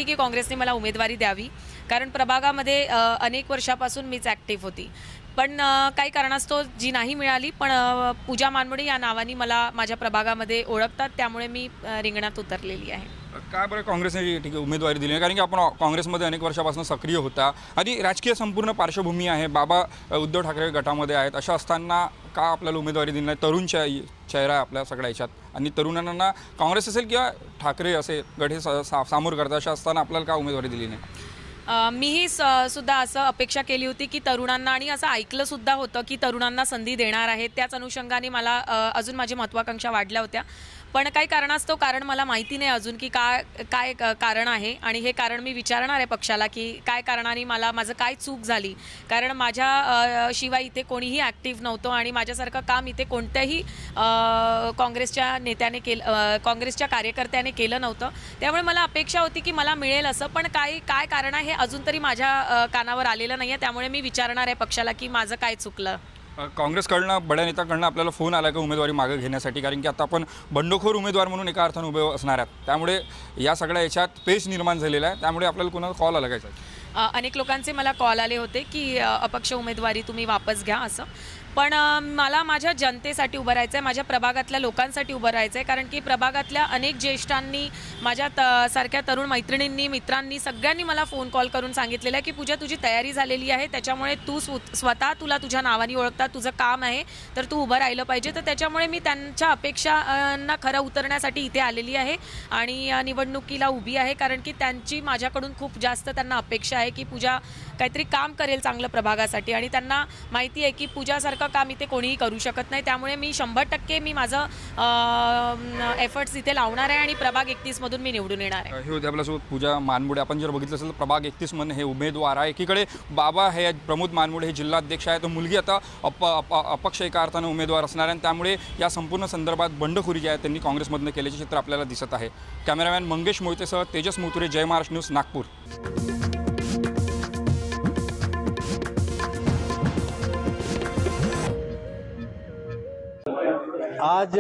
की काँग्रेसने मला उमेदवारी द्यावी, कारण प्रभागामध्ये अनेक वर्षापासून मीच ॲक्टिव्ह होती. पण काही कारणास्तव जी नाही मिळाली, पण पूजा मानमोडे या नावाने मला माझ्या प्रभागामध्ये ओळखतात, त्यामुळे मी रिंगणात उतरलेली आहे. काय बरं काँग्रेसने ठीक आहे उमेदवारी दिली नाही? कारण की आपण काँग्रेसमध्ये अनेक वर्षापासून सक्रिय होता आणि राजकीय संपूर्ण पार्श्वभूमी आहे. बाबा उद्धव ठाकरे गटामध्ये आहेत. अशा असताना का आपल्याला उमेदवारी दिली नाही? तरुण चेहरा आहे आपल्या सगळ्या ह्याच्यात आणि तरुणांना काँग्रेस असेल किंवा ठाकरे असे गट हे सामोर करतात. अशा असताना आपल्याला का उमेदवारी दिली नाही? मीही सुद्धा असं अपेक्षा केली होती की तरुणांना, आणि असं ऐकलं सुद्धा होतं की तरुणांना संधी देणार आहेत. त्याच अनुषंगाने मला अजून माझी महत्त्वाकांक्षा वाढल्या होत्या. पण काही कारणास्तव, कारण मला माहिती नाही अजून की काय कारण आहे, आणि हे कारण मी विचारणार आहे पक्षाला की काय कारणाने माझं काय चूक झाली. कारण माझ्या शिवाय इथे कोणीही ॲक्टिव्ह नव्हतं आणि माझ्यासारखं काम इथे कोणत्याही काँग्रेसच्या नेत्याने काँग्रेसच्या कार्यकर्त्याने केलं नव्हतं. त्यामुळे मला अपेक्षा होती की मला मिळेल असं, पण काय कारण आहे हे अजून तरी माझ्या कानावर आलेलं नाही आहे. त्यामुळे मी विचारणार आहे पक्षाला की माझं काय चुकलं. काँग्रेसकडनं बड्या नेत्याकडनं आपल्याला फोन आला का उमेदवारी मागे घेण्यासाठी? कारण की आता आपण बंडखोर उमेदवार म्हणून एका अर्थानं उभे असणार आहेत. त्यामुळे या सगळ्या याच्यात पेच निर्माण झालेला आहे. त्यामुळे आपल्याला कोणाला कॉल आला काय? अनेक लोकांचे मला कॉल आले होते की अपक्ष उमेदवारी तुम्ही वापस घ्या असं. पण मला माझ्या जनतेसाठी उभं राहायचं आहे, माझ्या प्रभागातल्या लोकांसाठी उभं राहायचं आहे. कारण की प्रभागातल्या अनेक ज्येष्ठांनी, माझ्या सारख्या तरुण मैत्रिणींनी, मित्रांनी, सगळ्यांनी मला फोन कॉल करून सांगितलेलं आहे की पूजा तुझी तयारी झालेली आहे, त्याच्यामुळे तू स्वतः तुला तुझ्या नावाने ओळखतात, तुझं काम आहे, तर तू उभं राहिलं पाहिजे. तर त्याच्यामुळे मी त्यांच्या अपेक्षांना खरं उतरण्यासाठी इथे आलेली आहे आणि निवडणुकीला उभी आहे. कारण की त्यांची माझ्याकडून खूप जास्त त्यांना अपेक्षा आहे की पूजा काहीतरी काम करेल चांगलं प्रभागासाठी, आणि त्यांना माहिती आहे की पूजासारखं काम इथे कोणीही करू शकत नाही. त्यामुळे मी 100% मी माझं एफर्ट्स इथे लावणार आहे आणि प्रभाग 31 मधून मी निवडून येणार आहे. हे होते आपल्यासोबत पूजा मानमोडे. आपण जर बघितलं असेल तर प्रभाग 31 मधून हे उमेदवार आहे. एकीकडे बाबा हे प्रमोद मानमोडे हे जिल्हाध्यक्ष आहे, तर मुलगी आता अपक्ष एका अर्थानं उमेदवार असणार आहे. त्यामुळे या संपूर्ण संदर्भात बंडखोरी जी आहे त्यांनी काँग्रेसमधनं केल्याचे चित्र आपल्याला दिसत आहे. कॅमेरामॅन मंगेश मोहितेसह तेजस मुतुरे, जय महाराष्ट्र न्यूज, नागपूर. आज